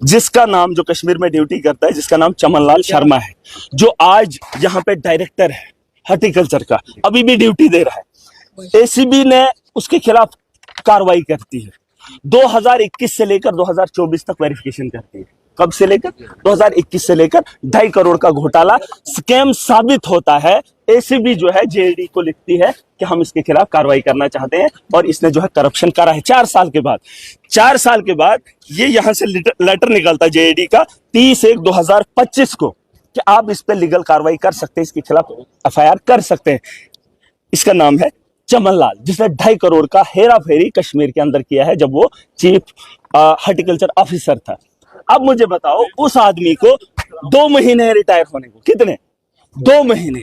जिसका नाम, जो कश्मीर में ड्यूटी करता है, जिसका नाम चमनलाल शर्मा है, जो आज यहाँ पे डायरेक्टर है हॉर्टिकल्चर का, अभी भी ड्यूटी दे रहा है। एसीबी ने उसके खिलाफ कार्रवाई करती है। 2021 से लेकर 2024 तक वेरिफिकेशन करती है। कब से लेकर? 2021 से लेकर 2.5 करोड़ का घोटाला स्कैम साबित होता है। एसीबी जो है जेईडी को लिखती है कि हम इसके खिलाफ कार्रवाई करना चाहते हैं, और इसने जो है करप्शन करा है। 4 साल के बाद, 4 साल के बाद ये यहां से लेटर निकलता है जेईडी का 30/1/2025 को कि आप इस पे लीगल कार्रवाई कर सकते हैं, इसके खिलाफ एफआईआर कर सकते हैं। इसका नाम है चमनलाल, जिसने 2.5 करोड़ का हेरा फेरी कश्मीर के अंदर किया है जब वो चीफ हॉर्टिकल्चर ऑफिसर था। अब मुझे बताओ, उस आदमी को 2 महीने रिटायर होने को, कितने? 2 महीने।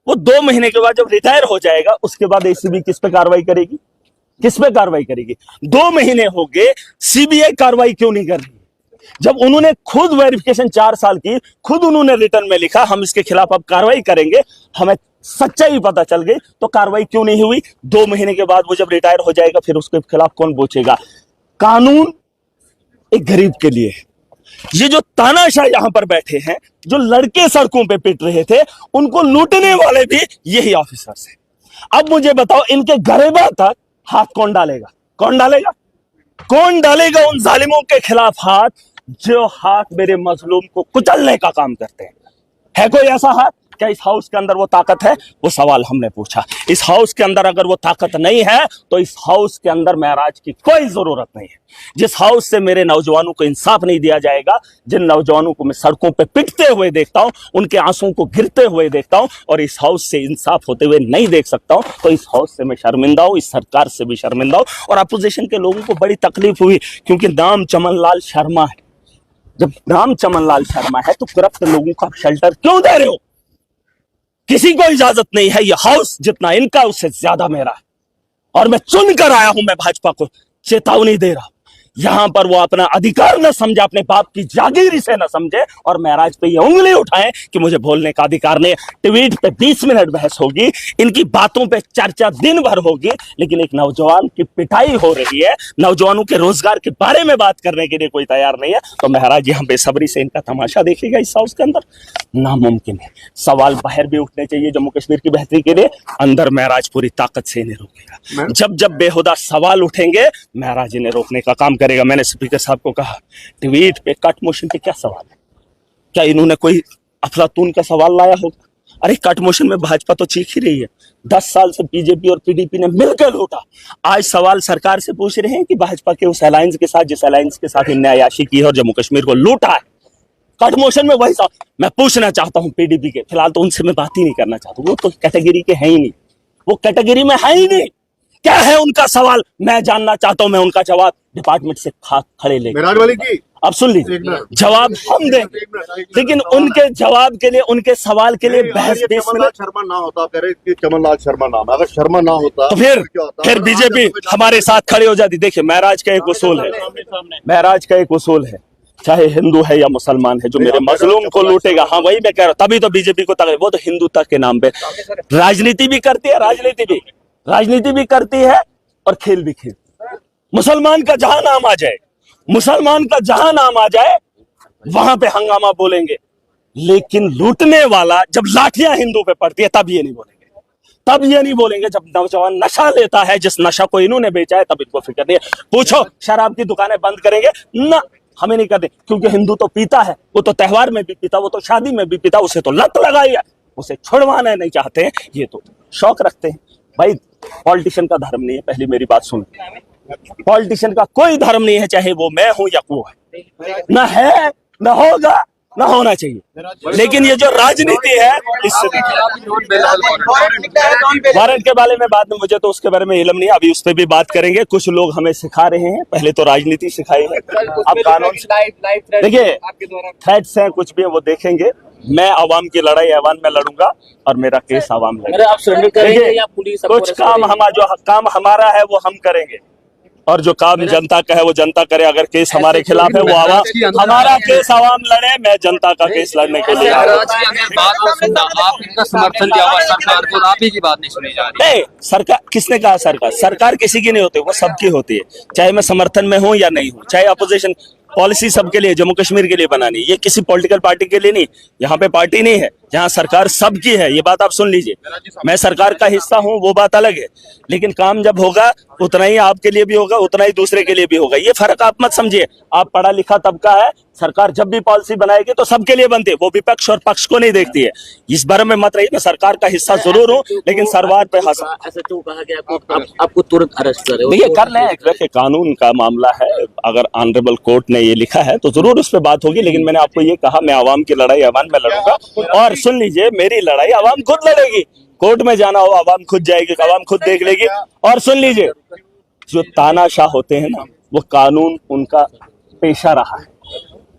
वो 2 महीने के बाद जब रिटायर हो जाएगा, उसके बाद एसीबी किस पे कार्रवाई करेगी? किस पे कार्रवाई करेगी? 2 महीने हो गए, सीबीआई कार्रवाई क्यों नहीं कर रही? जब उन्होंने खुद वेरिफिकेशन 4 साल की, खुद उन्होंने रिटर्न में लिखा हम इसके खिलाफ अब कार्रवाई करेंगे, हमें सच्चाई पता चल गई, तो कार्रवाई क्यों नहीं हुई? 2 महीने के बाद वो जब रिटायर हो जाएगा, फिर उसके खिलाफ कौन पूछेगा? कानून एक गरीब के लिए है। ये जो तानाशाह यहां पर बैठे हैं, जो लड़के सड़कों पे पिट रहे थे, उनको लूटने वाले भी यही ऑफिसर्स हैं। अब मुझे बताओ, इनके गरेबा तक हाथ कौन डालेगा? कौन डालेगा? कौन डालेगा उन जालिमों के खिलाफ हाथ, जो हाथ मेरे मजलूम को कुचलने का काम करते हैं? है कोई ऐसा हाथ? क्या इस हाउस के अंदर वो ताकत है? वो सवाल हमने पूछा। इस हाउस के अंदर अगर वो ताकत नहीं है, तो इस हाउस के अंदर महराज की कोई जरूरत नहीं है। जिस हाउस से मेरे नौजवानों को इंसाफ नहीं दिया जाएगा, जिन नौजवानों को मैं सड़कों पे पिटते हुए देखता हूं, उनके आंसुओं को गिरते हुए देखता हूं, और इस हाउस से इंसाफ होते हुए नहीं देख सकता हूं, तो इस हाउस से मैं शर्मिंदा हूं, इस सरकार से भी शर्मिंदा हूं। और अपोजिशन के लोगों को बड़ी तकलीफ हुई, क्योंकि नाम चमनलाल शर्मा है। जब नाम चमनलाल शर्मा है, तो करप्ट लोगों को आप शेल्टर क्यों दे रहे हो? किसी को इजाजत नहीं है। यह हाउस जितना इनका, उससे ज्यादा मेरा है, और मैं चुन कर आया हूं। मैं भाजपा को चेतावनी दे रहा हूं, यहां पर वो अपना अधिकार न समझे, अपने बाप की जागीरी से न समझे, और महराज पे ये उंगली उठाएं कि मुझे बोलने का अधिकार नहीं है। ट्वीट पे 20 मिनट बहस होगी, इनकी बातों पे चर्चा दिन भर होगी, लेकिन एक नौजवान की पिटाई हो रही है, नौजवानों के रोजगार के बारे में बात करने के लिए कोई तैयार नहीं है। तो महराज यहां बेसब्री से इनका तमाशा देखेगा इस हाउस के अंदर? नामुमकिन है। सवाल बाहर भी उठने चाहिए जम्मू कश्मीर की बेहतरी के लिए, अंदर महराज पूरी ताकत से इन्हें रोकेगा। जब जब बेहुदा सवाल उठेंगे, महराज इन्हें रोकने का काम करेगा। मैंने स्पीकर साहब को कहा, ट्वीट पे कट मोशन पे क्या सवाल है? क्या इन्होंने कोई अफलातून का सवाल लाया होगा? अरे कट मोशन में भाजपा तो चीख ही रही है। 10 साल से बीजेपी और पीडीपी ने मिलकर लूटा। आज सवाल सरकार से पूछ रहे हैं कि भाजपा के उस अलायंस के साथ, जिस अलायंस के साथ इन्हें अयाशी की है और जम्मू कश्मीर को लूटा है, कट मोशन में वही सवाल मैं पूछना चाहता हूं पीडीपी के। फिलहाल तो उनसे मैं बात ही नहीं करना चाहता, वो तो कैटेगरी के हैं ही नहीं, वो कैटेगरी में है ही नहीं। क्या है उनका सवाल, मैं जानना चाहता हूं। मैं उनका जवाब डिपार्टमेंट से खड़े लेंगे। अब सुन लीजिए, जवाब हम देंगे, लेकिन उनके जवाब के लिए, उनके सवाल के लिए बहस। चमनलाल शर्मा ना होता, कह रहे कि चमनलाल शर्मा नाम, अगर शर्मा ना होता तो फिर बीजेपी हमारे साथ खड़े हो जाती। देखिए, महराज का एक उसूल है, महराज का एक उसूल है, चाहे हिंदू है या मुसलमान है, जो मेरे मजलूम को लूटेगा, हाँ वही मैं कह रहा हूं। तभी तो बीजेपी को तक, वो तो हिंदुत्व के नाम पे राजनीति भी करती है, राजनीति भी करती है, और खेल भी खेलती है। मुसलमान का जहां नाम आ जाए, मुसलमान का जहां नाम आ जाए, वहां पे हंगामा बोलेंगे, लेकिन लूटने वाला जब लाठियां हिंदू पे पड़ती है, तब ये नहीं बोलेंगे। तब ये नहीं बोलेंगे जब नौजवान नशा लेता है, जिस नशा को इन्होंने बेचा है, तब इनको फिक्र नहीं है। पूछो, शराब की दुकानें बंद करेंगे ना? हमें नहीं करते, क्योंकि हिंदू तो पीता है, वो तो त्योहार में भी पीता, वो तो शादी में भी पीता, उसे तो लत लगाई है, उसे छुड़वाना नहीं चाहते हैं, ये तो शौक रखते हैं। भाई, पॉलिटिशियन का धर्म नहीं है, पहली मेरी बात सुन। पॉलिटिशियन का कोई धर्म नहीं है, चाहे वो मैं हूं या वो है, ना है, ना होगा, ना होना चाहिए। लेकिन ये जो राजनीति है, इससे वारंट के बारे में बात में, मुझे तो उसके बारे में इल्म नहीं, अभी उस पर भी बात करेंगे। कुछ लोग हमें सिखा रहे हैं, पहले तो राजनीति सिखाई है, अब कानून। देखिए, थ्रेट्स हैं, कुछ भी है, वो देखेंगे। मैं आवाम की लड़ाई ऐवान में लड़ूंगा, और मेरा केस आवाम लड़ेगा। कुछ काम जो काम हमारा है वो हम करेंगे, और जो काम जनता का है वो जनता करे। अगर केस हमारे खिलाफ है, वो आवाम, हमारा केस आवाम लड़े, मैं जनता का केस लड़ने के लिए। समर्थन दिया हुआ सरकार को, आप ही की बात नहीं सुनी जा रही। नहीं, सरकार किसने कहा? सरकार किसी की नहीं होती, वो सबकी होती है, चाहे मैं समर्थन में हूं या नहीं हूं, चाहे अपोजिशन। पॉलिसी सबके लिए, जम्मू कश्मीर के लिए बनानी, ये किसी पॉलिटिकल पार्टी के लिए नहीं। यहाँ पे पार्टी नहीं है, यहाँ सरकार सबकी है, ये बात आप सुन लीजिए। मैं सरकार का हिस्सा हूँ, वो बात अलग है, लेकिन काम जब होगा उतना ही आपके लिए भी होगा, उतना ही दूसरे के लिए भी होगा। ये फर्क आप मत समझिए। आप पढ़ा लिखा तबका है, सरकार जब भी पॉलिसी बनाएगी तो सबके लिए बनती है, वो विपक्ष और पक्ष को नहीं देखती है। इस बारे में मत रहिए, मैं सरकार का हिस्सा जरूर हूँ, लेकिन सरकार पे हासिल SHO कहा कि आपको तुरंत अरेस्ट करे। देखिए कर लें, देखिए कानून का मामला है, अगर ऑनरेबल कोर्ट ने ये लिखा है तो जरूर उस पर बात होगी। लेकिन मैंने आपको ये कहा, मैं आवाम की लड़ाई आवाम में लड़ूंगा, और सुन लीजिए मेरी लड़ाई आवाम खुद लड़ेगी। कोर्ट में जाना हो आवाम खुद जाएगी, आवाम खुद देख लेगी। और सुन लीजिए, जो तानाशाह होते हैं ना, वो कानून उनका पेशा रहा है।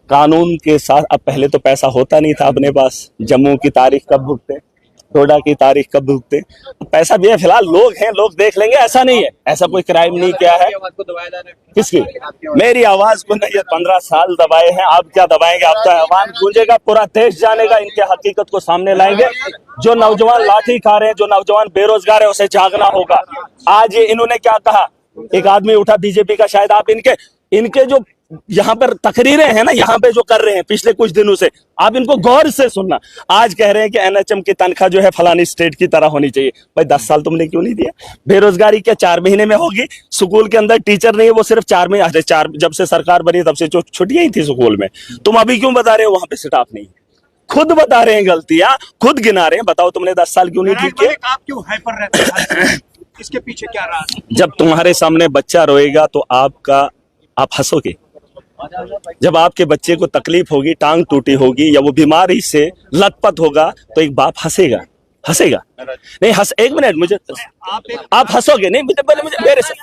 कानून के साथ, अब पहले तो पैसा होता नहीं था अपने पास, जम्मू की तारीख कब भुगते, टोडा की तारीख कब भुगते, पैसा भी है, फिलहाल लोग हैं, लोग देख लेंगे। ऐसा नहीं है, ऐसा कोई क्राइम नहीं किया है। किसकी? मेरी आवाज को नहीं, 15 साल दबाए हैं, आप क्या दबाएंगे? आप तो आवाज गूंजेगा, पूरा देश जानेगा, इनके हकीकत को सामने लाएंगे। जो नौजवान लाठी खा रहे हैं, जो नौजवान बेरोजगार है, उसे जागना होगा। आज ये इन्होंने क्या कहा, एक आदमी उठा बीजेपी का, शायद आप इनके जो यहाँ पर तकरीरें हैं ना, यहाँ पे जो कर रहे हैं पिछले कुछ दिनों से, आप इनको गौर से सुनना। आज कह रहे हैं कि NHM की तनख्वाह जो है फलानी स्टेट की तरह होनी चाहिए। भाई 10 साल तुमने क्यों नहीं दिया? बेरोजगारी क्या 4 महीने में होगी? स्कूल के अंदर टीचर नहीं है, वो सिर्फ 4 महीने, जब से सरकार बनी तब से जो छुट्टियां ही थी स्कूल में। तुम अभी क्यों बता रहे हो वहां पे स्टाफ नहीं? खुद बता रहे हैं गलतियां, खुद गिना रहे हैं। बताओ तुमने 10 साल क्यों नहीं ठीक किया? आप क्यों हाइपर रहते हैं? इसके पीछे क्या रहा? जब तुम्हारे सामने बच्चा रोएगा तो आप हंसोगे। जब आपके बच्चे को तकलीफ होगी, टांग टूटी होगी, या वो बीमारी से लथपथ होगा, तो एक बाप हंसेगा नहीं? एक मिनट, मुझे आप हंसोगे नहीं? मुझे मेरे से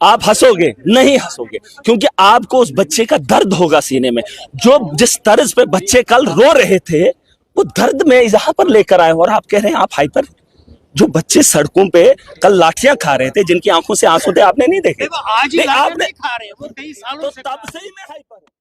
आप हंसोगे नहीं? हंसोगे क्योंकि आपको उस बच्चे का दर्द होगा सीने में। जो जिस तर्ज पे बच्चे कल रो रहे थे, वो दर्द में यहाँ पर लेकर आए, और आप कह रहे हैं आप हाइपर। जो बच्चे सड़कों पे कल लाठियां खा रहे थे, जिनकी आंखों से आंसू थे, आपने नहीं देखे? आज ही आपने खा रहे हैं, वो कई सालों तो से तब से ही मैं हाइपर हूं।